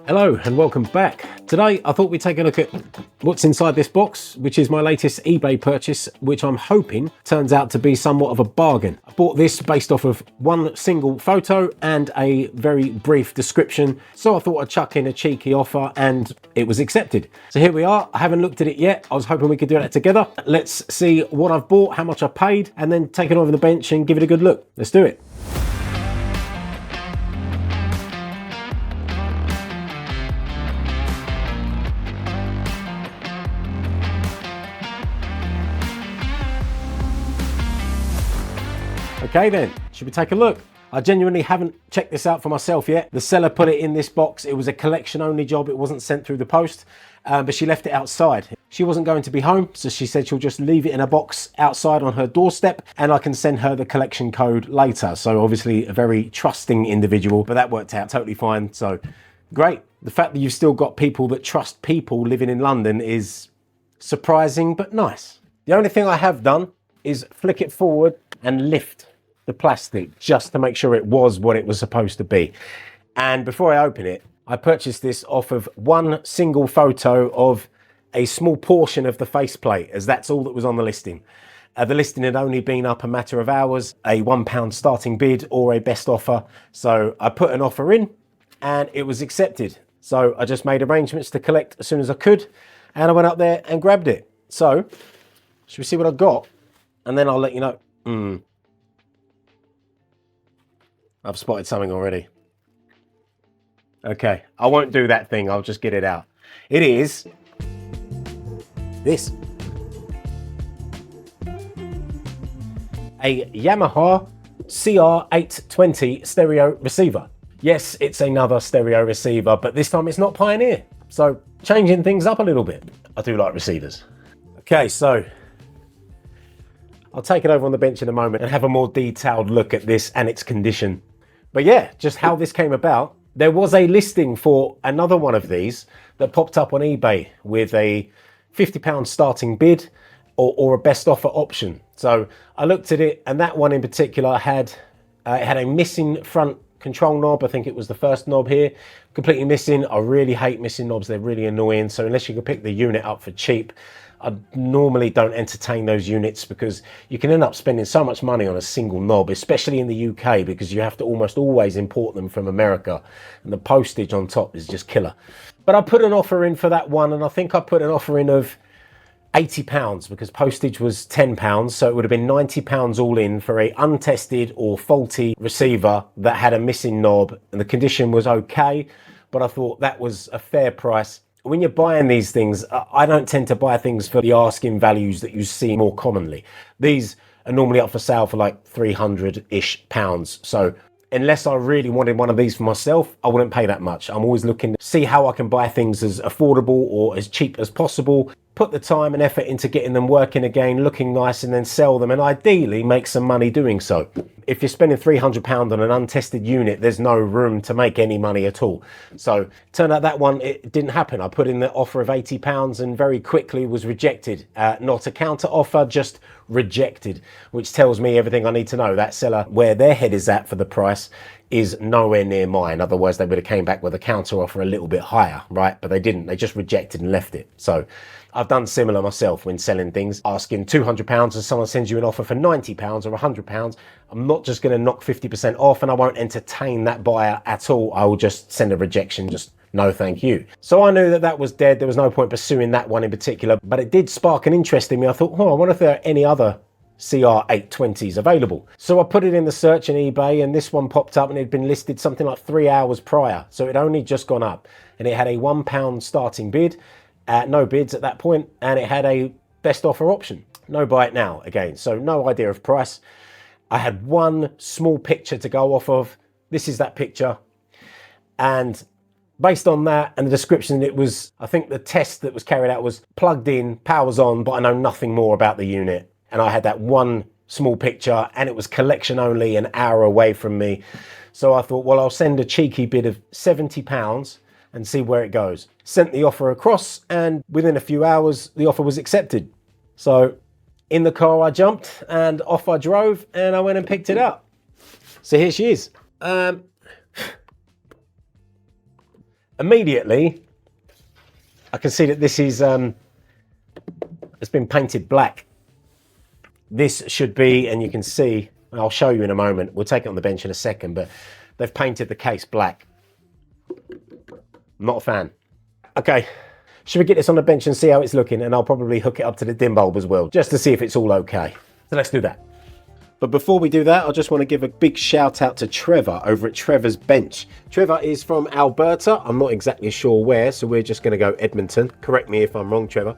Hello and welcome back. Today I thought we'd take a look at what's inside this box, which is my latest eBay purchase, which I'm hoping turns out to be somewhat of a bargain. I bought this based off of one single photo and a very brief description, so I thought I'd chuck in a cheeky offer and it was accepted. So here we are. I haven't looked at it yet. I was hoping we could do that together. Let's see what I've bought, how much I paid, and then take it over the bench and give it a good look. Let's do it. Okay then, should we take a look? I genuinely haven't checked this out for myself yet. The seller put it in this box. It was a collection only job. It wasn't sent through the post, but she left it outside. She wasn't going to be home, so she said she'll just leave it in a box outside on her doorstep and I can send her the collection code later. So obviously a very trusting individual, but that worked out totally fine. So great. The fact that you've still got people that trust people living in London is surprising, but nice. The only thing I have done is flick it forward and lift the plastic just to make sure it was what it was supposed to be. And before I open it, I purchased this off of one single photo of a small portion of the faceplate, as that's all that was on the listing. The listing had only been up a matter of hours, a £1 starting bid or a best offer. So I put an offer in and it was accepted. So I just made arrangements to collect as soon as I could and I went up there and grabbed it. So should we see what I got? And then I'll let you know. I've spotted something already. Okay, I won't do that thing. I'll just get it out. It is this. A Yamaha CR820 stereo receiver. Yes, it's another stereo receiver, but this time it's not Pioneer. So changing things up a little bit. I do like receivers. Okay, so I'll take it over on the bench in a moment and have a more detailed look at this and its condition. But yeah, just how this came about. There was a listing for another one of these that popped up on eBay with a £50 starting bid or a best offer option. So I looked at it and that one in particular had it had a missing front control knob. I think it was the first knob here, completely missing. I really hate missing knobs. They're really annoying. So unless you can pick the unit up for cheap, I normally don't entertain those units because you can end up spending so much money on a single knob, especially in the UK, because you have to almost always import them from America and the postage on top is just killer. But I put an offer in for that one and I think I put an offer in of £80 because postage was £10, so it would have been £90 all in for a untested or faulty receiver that had a missing knob, and the condition was okay, but I thought that was a fair price. When you're buying these things, I don't tend to buy things for the asking values that you see more commonly. These are normally up for sale for like 300-ish pounds. So unless I really wanted one of these for myself, I wouldn't pay that much. I'm always looking to see how I can buy things as affordable or as cheap as possible, put the time and effort into getting them working again, looking nice, and then sell them, and ideally make some money doing so. If you're spending £300 on an untested unit, there's no room to make any money at all. So turned out that one, it didn't happen. I put in the offer of £80 and very quickly was rejected. Not a counter offer, just rejected, which tells me everything I need to know. That seller, where their head is at for the price, is nowhere near mine. Otherwise they would have came back with a counter offer a little bit higher, right? But they didn't. They just rejected and left it. So I've done similar myself when selling things, asking £200 and someone sends you an offer for £90 or £100. I'm not just going to knock 50% off, and I won't entertain that buyer at all. I will just send a rejection, just no thank you. So I knew that that was dead. There was no point pursuing that one in particular, but it did spark an interest in me. I thought, oh, I wonder if there are any other CR820s available. So I put it in the search in eBay and this one popped up and it had been listed something like 3 hours prior. So it only just gone up and it had a £1 starting bid, no bids at that point, and it had a best offer option. No buy it now again. So no idea of price. I had one small picture to go off of. This is that picture. And based on that and the description, it was, I think the test that was carried out was plugged in, powers on, but I know nothing more about the unit. And I had that one small picture and it was collection only, an hour away from me. So I thought, well, I'll send a cheeky bid of £70 and see where it goes. Sent the offer across and within a few hours, the offer was accepted. So in the car I jumped and off I drove and I went and picked it up. So here she is. immediately I can see that this is it's been painted black. This should be, and you can see, I'll show you in a moment, we'll take it on the bench in a second, but they've painted the case black. Not a fan. Okay, should we get this on the bench and see how it's looking? And I'll probably hook it up to the dim bulb as well, just to see if it's all okay. So let's do that. But before we do that, I just want to give a big shout out to Trevor over at Trevor's Bench. Trevor is from Alberta. I'm not exactly sure where, so we're just going to go Edmonton. Correct me if I'm wrong, Trevor.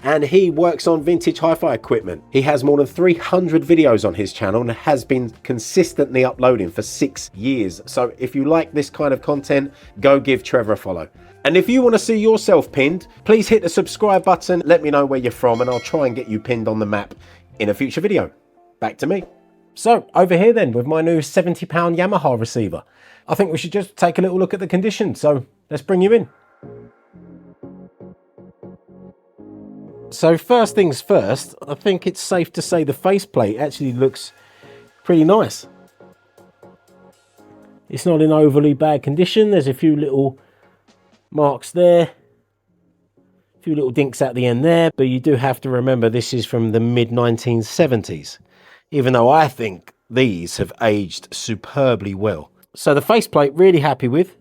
And he works on vintage hi-fi equipment. He has more than 300 videos on his channel and has been consistently uploading for 6 years. So if you like this kind of content, go give Trevor a follow. And if you want to see yourself pinned, please hit the subscribe button. Let me know where you're from and I'll try and get you pinned on the map in a future video. Back to me. So over here then with my new £70 Yamaha receiver. I think we should just take a little look at the condition. So let's bring you in. So first things first, I think it's safe to say the faceplate actually looks pretty nice. It's not in overly bad condition. There's a few little marks there, a few little dinks at the end there, but you do have to remember this is from the mid 1970s, even though I think these have aged superbly well. So the faceplate, really happy with.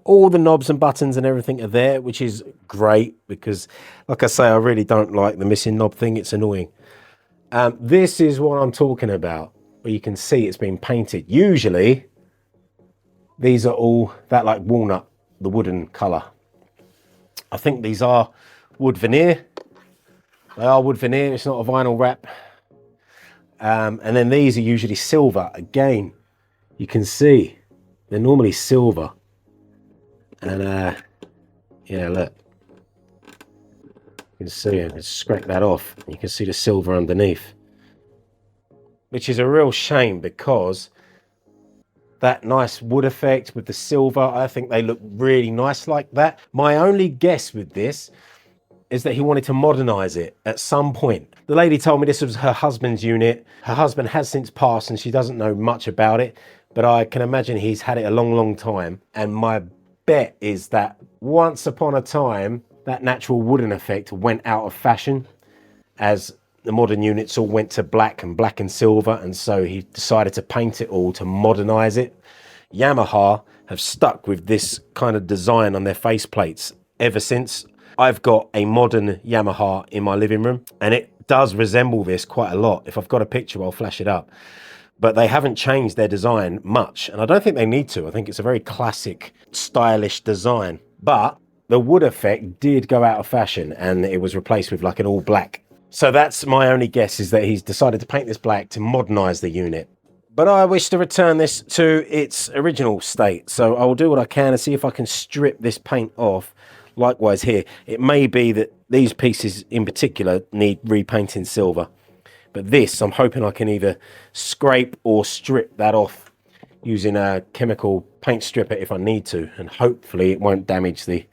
All the knobs and buttons and everything are there, which is great because, like I say, I really don't like the missing knob thing. It's annoying. This is what I'm talking about, where you can see it's been painted. Usually, these are all that like walnut, the wooden colour. I think these are wood veneer. They are wood veneer. It's not a vinyl wrap. And then these are usually silver. Again, you can see they're normally silver. And yeah, look, you can see it. Let's scrape that off. You can see the silver underneath, which is a real shame because that nice wood effect with the silver, I think they look really nice like that. My only guess with this is that he wanted to modernize it at some point. The lady told me this was her husband's unit. Her husband has since passed and she doesn't know much about it, but I can imagine he's had it a long, long time. And my bet is that once upon a time, that natural wooden effect went out of fashion as the modern units all went to black and silver, and so he decided to paint it all to modernize it. Yamaha have stuck with this kind of design on their faceplates ever since. I've got a modern Yamaha in my living room and it does resemble this quite a lot. If I've got a picture, I'll flash it up. But they haven't changed their design much, and I don't think they need to. I think it's a very classic, stylish design. But the wood effect did go out of fashion and it was replaced with like an all black. So that's my only guess, is that he's decided to paint this black to modernize the unit. But I wish to return this to its original state. So I will do what I can and see if I can strip this paint off. Likewise here, it may be that these pieces in particular need repainting silver. But this, I'm hoping I can either scrape or strip that off using a chemical paint stripper if I need to. And hopefully it won't damage the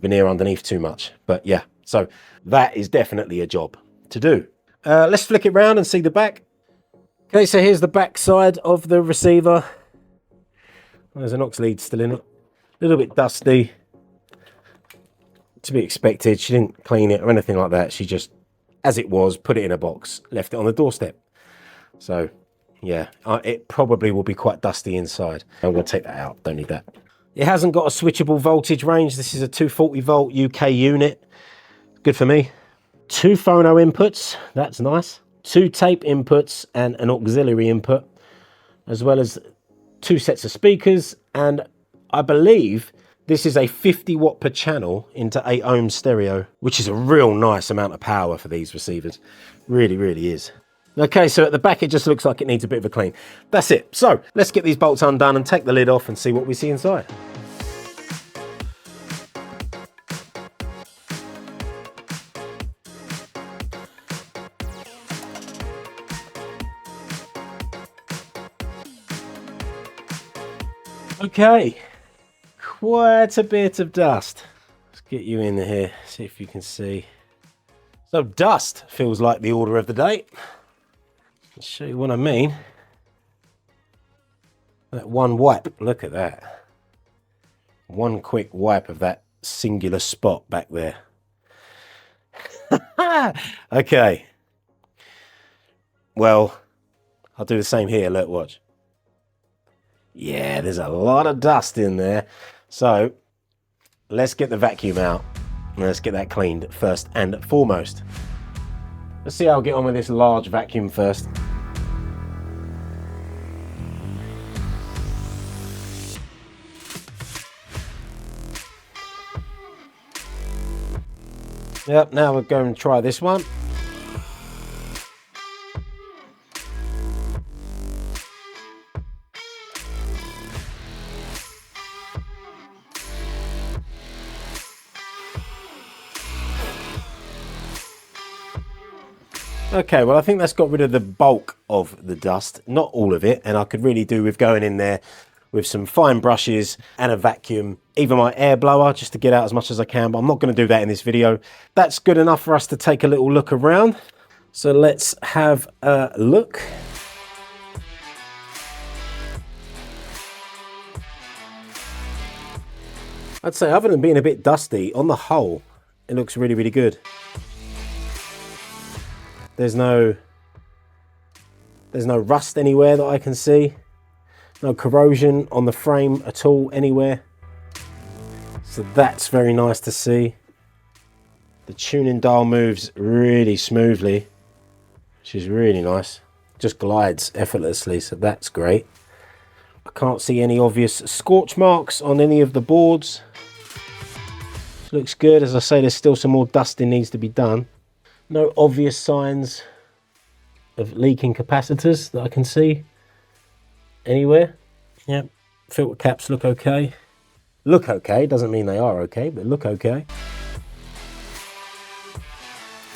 veneer underneath too much. But yeah, so that is definitely a job to do. Let's flick it round and see the back. Okay, so here's the back side of the receiver. There's an aux lead still in it. A little bit dusty. To be expected. She didn't clean it or anything like that. She just, as it was, put it in a box, left it on the doorstep. So yeah, it probably will be quite dusty inside. I'm going to take that out, don't need that. It hasn't got a switchable voltage range. This is a 240 volt UK unit. Good for me. 2 phono inputs, that's nice. 2 tape inputs and an auxiliary input, as well as 2 sets of speakers. And I believe this is a 50 watt per channel into 8 ohm stereo, which is a real nice amount of power for these receivers. Really, really is. Okay, so at the back, it just looks like it needs a bit of a clean. That's it. So let's get these bolts undone and take the lid off and see what we see inside. Okay. Quite a bit of dust. Let's get you in here, see if you can see. So dust feels like the order of the day. I'll show you what I mean. That one wipe, look at that. One quick wipe of that singular spot back there. Okay. Well, I'll do the same here. Look, watch. Yeah, there's a lot of dust in there. So let's get the vacuum out. Let's get that cleaned first and foremost. Let's see how I'll get on with this large vacuum first. Yep, now we're going to try this one. Okay, well I think that's got rid of the bulk of the dust, not all of it, and I could really do with going in there with some fine brushes and a vacuum, even my air blower, just to get out as much as I can, but I'm not going to do that in this video. That's good enough for us to take a little look around. So let's have a look. I'd say other than being a bit dusty, on the whole, it looks really, really good. There's no rust anywhere that I can see. No corrosion on the frame at all anywhere. So that's very nice to see. The tuning dial moves really smoothly, which is really nice. Just glides effortlessly, so that's great. I can't see any obvious scorch marks on any of the boards. Looks good. As I say, there's still some more dusting needs to be done. No obvious signs of leaking capacitors that I can see anywhere. Yep, filter caps look okay. Look okay, doesn't mean they are okay, but look okay.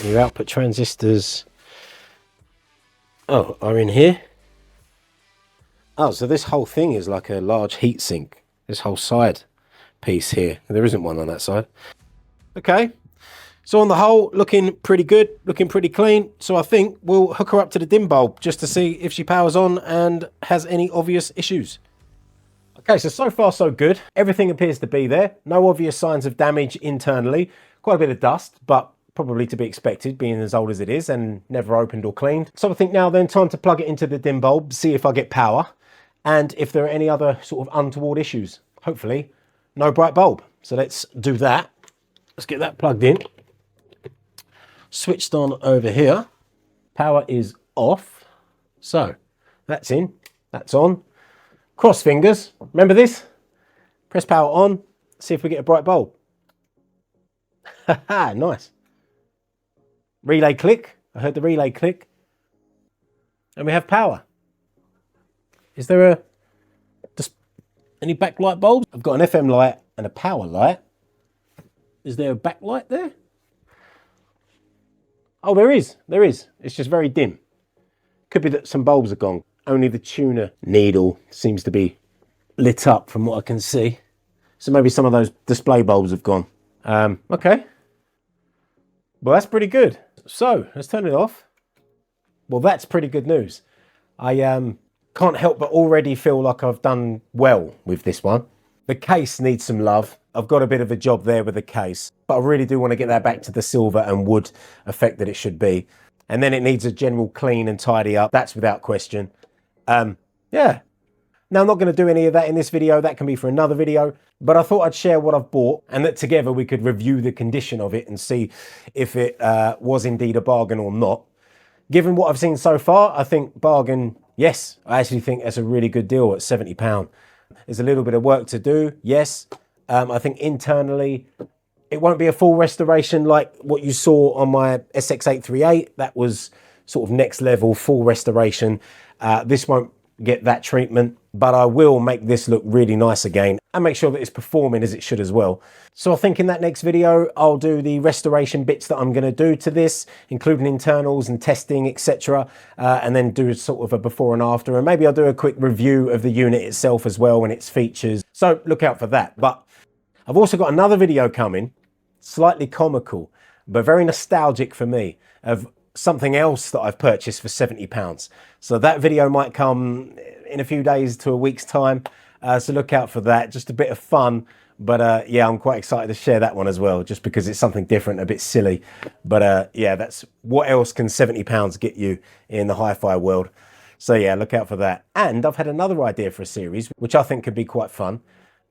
Your output transistors, oh, are in here. Oh, so this whole thing is like a large heatsink. This whole side piece here. There isn't one on that side. Okay. So on the whole, looking pretty good, looking pretty clean. So I think we'll hook her up to the dim bulb just to see if she powers on and has any obvious issues. Okay, so far so good. Everything appears to be there. No obvious signs of damage internally. Quite a bit of dust, but probably to be expected being as old as it is and never opened or cleaned. So I think now then time to plug it into the dim bulb, see if I get power and if there are any other sort of untoward issues. Hopefully no bright bulb. So let's do that. Let's get that plugged in. Switched on over here. Power is off. So that's in, that's on. Cross fingers. Remember this? Press power on. See if we get a bright bulb. Haha, nice. Relay click. I heard the relay click. And we have power. Is there any backlight bulbs? I've got an FM light and a power light. Is there a backlight there? Oh, there is. There is. It's just very dim. Could be that some bulbs are gone. Only the tuner needle seems to be lit up from what I can see. So maybe some of those display bulbs have gone. Okay. Well, that's pretty good. So let's turn it off. Well, that's pretty good news. I can't help but already feel like I've done well with this one. The case needs some love. I've got a bit of a job there with the case, but I really do want to get that back to the silver and wood effect that it should be. And then it needs a general clean and tidy up. That's without question. Yeah. Now, I'm not going to do any of that in this video. That can be for another video. But I thought I'd share what I've bought and that together we could review the condition of it and see if it was indeed a bargain or not. Given what I've seen so far, I think bargain, yes. I actually think that's a really good deal at £70. There's a little bit of work to do, yes. I think internally, it won't be a full restoration like what you saw on my SX838. That was sort of next level, full restoration. This won't get that treatment, but I will make this look really nice again and make sure that it's performing as it should as well. So I think in that next video, I'll do the restoration bits that I'm going to do to this, including internals and testing, etc. And then do sort of a before and after. And maybe I'll do a quick review of the unit itself as well and its features. So look out for that. But I've also got another video coming, slightly comical, but very nostalgic for me, of something else that I've purchased for £70. So that video might come in a few days to a week's time. So look out for that. Just a bit of fun But yeah, I'm quite excited to share that one as well, just because it's something different, a bit silly. But yeah, that's what else can £70 get you in the hi-fi world. So yeah, look out for that. And I've had another idea for a series, which I think could be quite fun.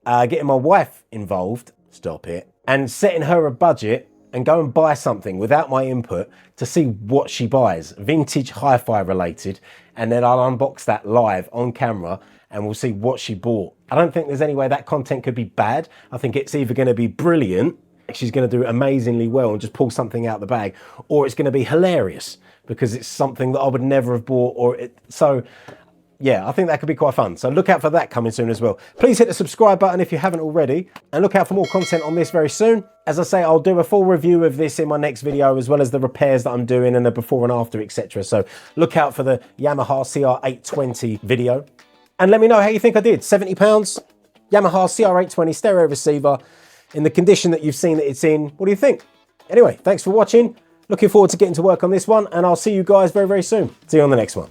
Getting my wife involved, stop it, and setting her a budget and go and buy something without my input to see what she buys, vintage hi-fi related, and then I'll unbox that live on camera and we'll see what she bought. I don't think there's any way that content could be bad. I think it's either going to be brilliant, she's going to do amazingly well and just pull something out the bag, or it's going to be hilarious because it's something that I would never have bought. So yeah, I think that could be quite fun. So look out for that coming soon as well. Please hit the subscribe button if you haven't already, and look out for more content on this very soon. As I say, I'll do a full review of this in my next video, as well as the repairs that I'm doing and the before and after, etc. So look out for the Yamaha CR820 video. And let me know how you think I did. £70, Yamaha CR820 stereo receiver in the condition that you've seen that it's in. What do you think? Anyway, thanks for watching. Looking forward to getting to work on this one, and I'll see you guys very, very soon. See you on the next one.